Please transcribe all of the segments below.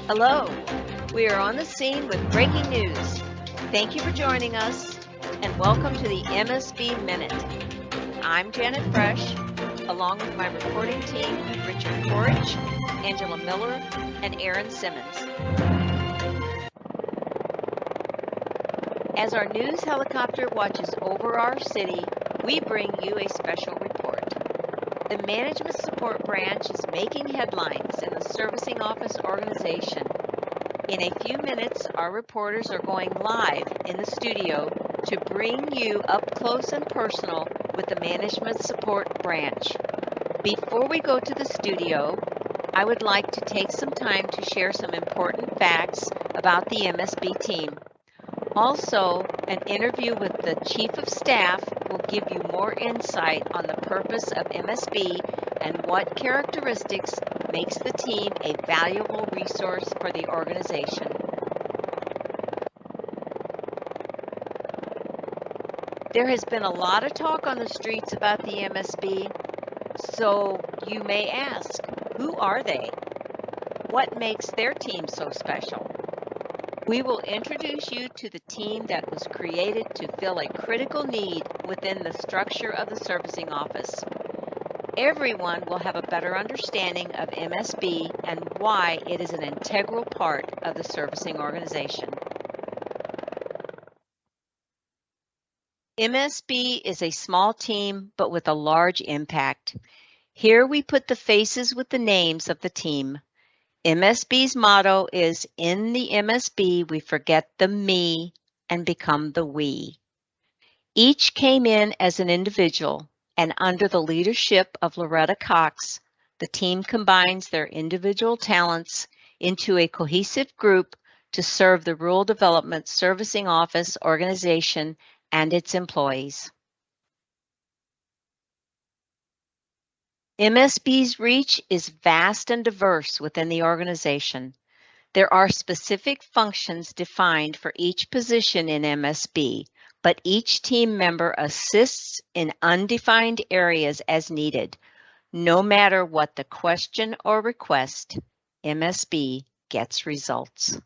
Hello, we are on the scene with breaking news. Thank you for joining us and welcome to the MSB Minute. I'm Janet Fresh, along with my reporting team, Richard Porridge, Angela Miller, and Aaron Simmons. As our news helicopter watches over our city, we bring you a special report. The Management Support Branch is making headlines in the Servicing Office organization. In a few minutes, our reporters are going live in the studio to bring you up close and personal with the Management Support Branch. Before we go to the studio, I would like to take some time to share some important facts about the MSB team. Also, an interview with the Chief of Staff will give you more insight on the purpose of MSB and what characteristics makes the team a valuable resource for the organization. There has been a lot of talk on the streets about the MSB, so you may ask, who are they? What makes their team so special? We will introduce you to the team that was created to fill a critical need within the structure of the servicing office. Everyone will have a better understanding of MSB and why it is an integral part of the servicing organization. MSB is a small team, but with a large impact. Here we put the faces with the names of the team. MSB's motto is, in the MSB, we forget the me and become the we. Each came in as an individual, and under the leadership of Loretta Cox, the team combines their individual talents into a cohesive group to serve the Rural Development Servicing Office organization and its employees. MSB's reach is vast and diverse within the organization. There are specific functions defined for each position in MSB, but each team member assists in undefined areas as needed. No matter what the question or request, MSB gets results.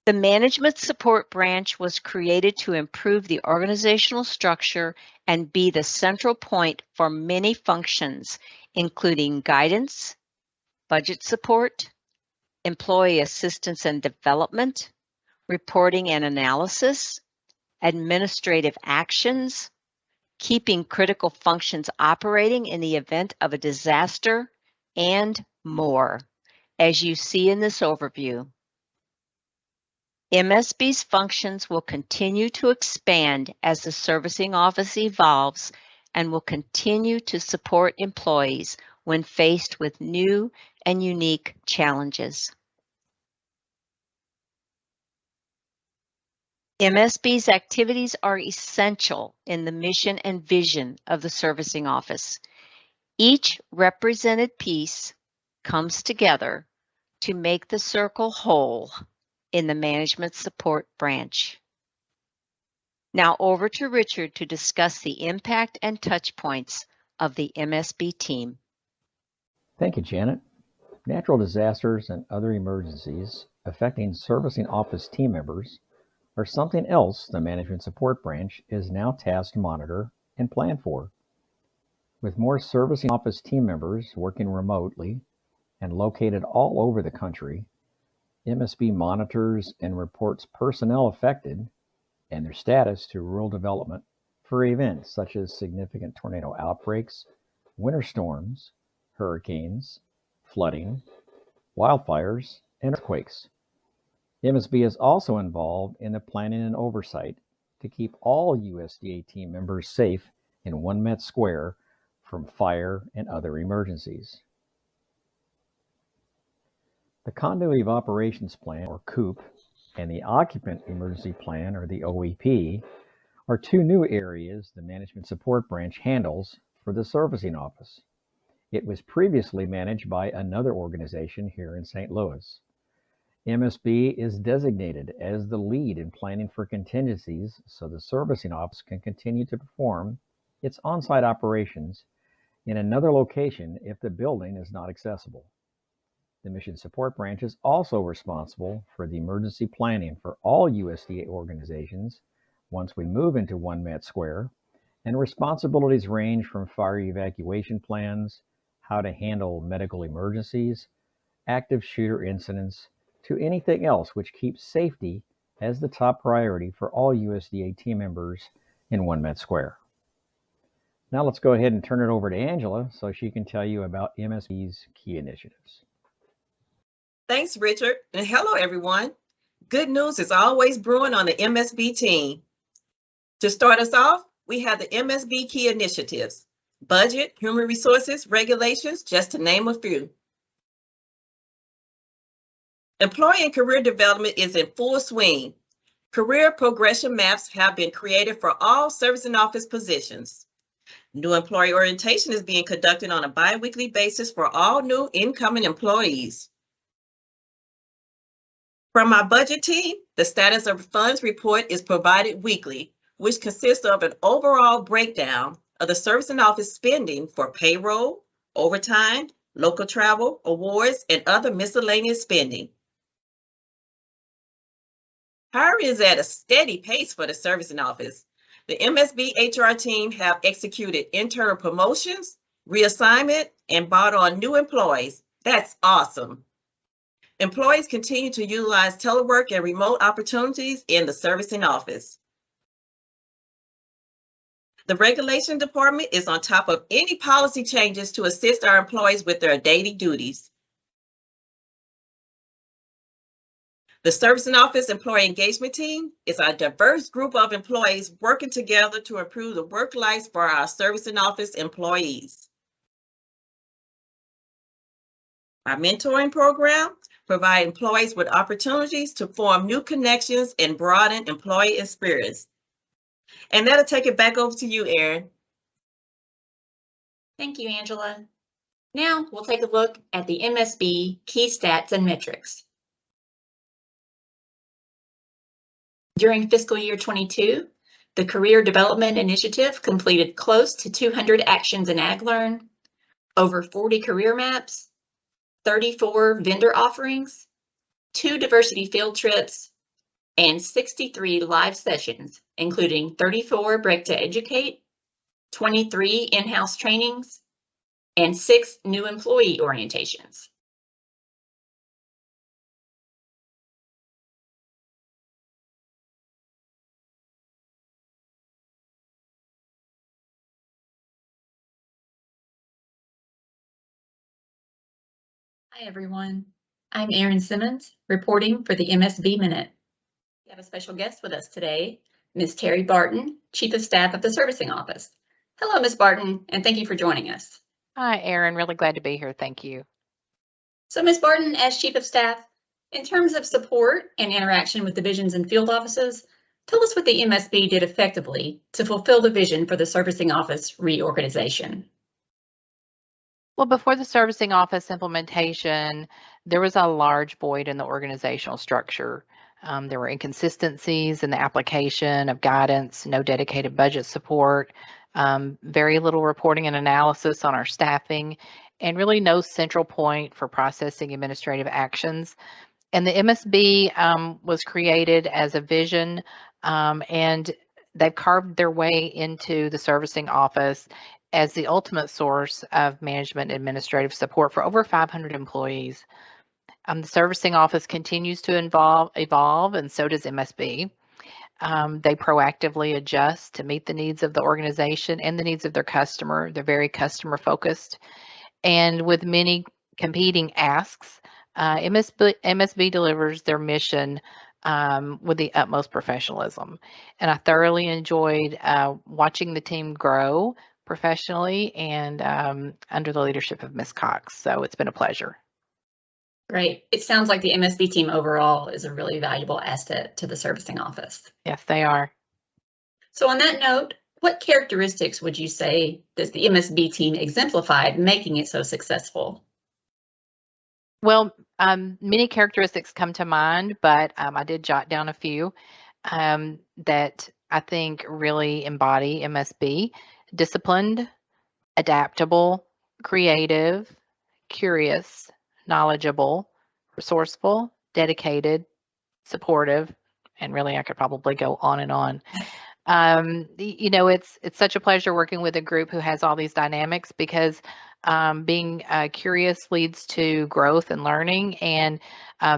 The Management Support Branch was created to improve the organizational structure and be the central point for many functions, including guidance, budget support, employee assistance and development, reporting and analysis, administrative actions, keeping critical functions operating in the event of a disaster, and more, as you see in this overview. MSB's functions will continue to expand as the servicing office evolves and will continue to support employees when faced with new and unique challenges. MSB's activities are essential in the mission and vision of the servicing office. Each represented piece comes together to make the circle whole in the Management Support Branch. Now over to Richard to discuss the impact and touch points of the MSB team. Thank you, Janet. Natural disasters and other emergencies affecting servicing office team members are something else the Management Support Branch is now tasked to monitor and plan for. With more servicing office team members working remotely and located all over the country, MSB monitors and reports personnel affected and their status to rural development for events such as significant tornado outbreaks, winter storms, hurricanes, flooding, wildfires, and earthquakes. MSB is also involved in the planning and oversight to keep all USDA team members safe in One Met Square from fire and other emergencies. The Continuity of Operations Plan, or COOP, and the Occupant Emergency Plan, or the OEP, are two new areas the Management Support Branch handles for the servicing office. It was previously managed by another organization here in St. Louis. MSB is designated as the lead in planning for contingencies so the servicing office can continue to perform its on-site operations in another location if the building is not accessible. The Mission Support Branch is also responsible for the emergency planning for all USDA organizations once we move into One Met Square, and responsibilities range from fire evacuation plans, how to handle medical emergencies, active shooter incidents, to anything else which keeps safety as the top priority for all USDA team members in One Met Square. Now let's go ahead and turn it over to Angela so she can tell you about MSB's key initiatives. Thanks, Richard, and hello, everyone. Good news is always brewing on the MSB team. To start us off, we have the MSB key initiatives: budget, human resources, regulations, just to name a few. Employee and career development is in full swing. Career progression maps have been created for all servicing office positions. New employee orientation is being conducted on a bi-weekly basis for all new incoming employees. From our budget team, the status of funds report is provided weekly, which consists of an overall breakdown of the servicing office spending for payroll, overtime, local travel, awards, and other miscellaneous spending. Hiring is at a steady pace for the servicing office. The MSB HR team have executed internal promotions, reassignment, and brought on new employees. That's awesome. Employees continue to utilize telework and remote opportunities in the servicing office. The regulation department is on top of any policy changes to assist our employees with their daily duties. The servicing office employee engagement team is a diverse group of employees working together to improve the work life for our servicing office employees. Our mentoring program provides employees with opportunities to form new connections and broaden employee experience. And that'll take it back over to you, Erin. Thank you, Angela. Now we'll take a look at the MSB key stats and metrics. During fiscal year 22, the Career Development Initiative completed close to 200 actions in AgLearn, over 40 career maps, 34 vendor offerings, 2 diversity field trips, and 63 live sessions, including 34 Break to Educate, 23 in-house trainings, and 6 new employee orientations. Hi, everyone. I'm Erin Simmons, reporting for the MSB Minute. We have a special guest with us today, Ms. Terry Barton, Chief of Staff of the Servicing Office. Hello, Ms. Barton, and thank you for joining us. Hi, Erin. Really glad to be here. Thank you. So, Ms. Barton, as Chief of Staff, in terms of support and interaction with divisions and field offices, tell us what the MSB did effectively to fulfill the vision for the Servicing Office reorganization. Well, before the servicing office implementation, there was a large void in the organizational structure. There were inconsistencies in the application of guidance, no dedicated budget support, very little reporting and analysis on our staffing, and really no central point for processing administrative actions. And the MSB was created as a vision, and they've carved their way into the servicing office as the ultimate source of management and administrative support for over 500 employees. The servicing office continues to evolve, and so does MSB. They proactively adjust to meet the needs of the organization and the needs of their customer. They're very customer focused. And with many competing asks, MSB delivers their mission with the utmost professionalism. And I thoroughly enjoyed watching the team grow professionally and under the leadership of Ms. Cox. So it's been a pleasure. Great. It sounds like the MSB team overall is a really valuable asset to the servicing office. Yes, they are. So on that note, what characteristics would you say does the MSB team exemplified, making it so successful? Well, many characteristics come to mind, but I did jot down a few that I think really embody MSB. Disciplined, adaptable, creative, curious, knowledgeable, resourceful, dedicated, supportive, and really I could probably go on and on. You know, it's such a pleasure working with a group who has all these dynamics because being curious leads to growth and learning, and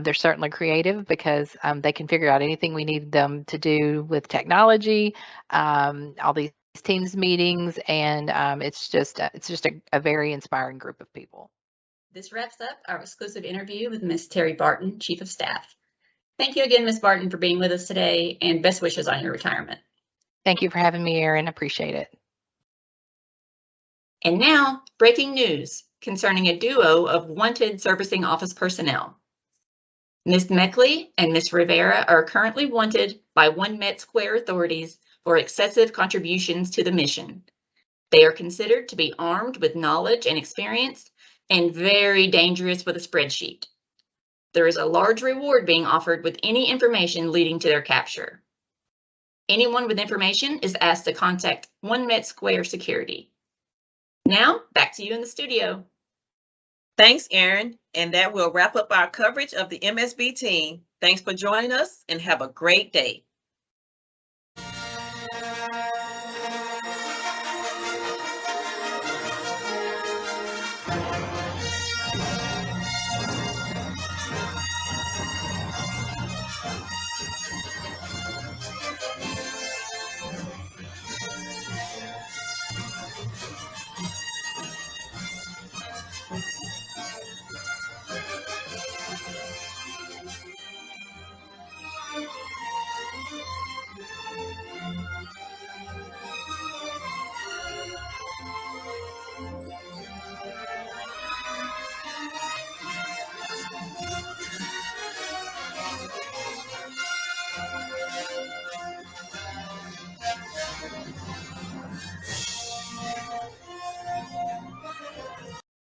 they're certainly creative because they can figure out anything we need them to do with technology, all these Teams meetings, and it's just a very inspiring group of people. This wraps up our exclusive interview with Ms. Terry Barton, Chief of Staff. Thank you again, Ms. Barton, for being with us today, and best wishes on your retirement. Thank you for having me, Erin. Appreciate it. And now, breaking news concerning a duo of wanted servicing office personnel. Ms. Meckley and Ms. Rivera are currently wanted by One Met Square authorities for excessive contributions to the mission. They are considered to be armed with knowledge and experience and very dangerous with a spreadsheet. There is a large reward being offered with any information leading to their capture. Anyone with information is asked to contact One Met Square Security. Now, back to you in the studio. Thanks, Erin. And that will wrap up our coverage of the MSB team. Thanks for joining us and have a great day.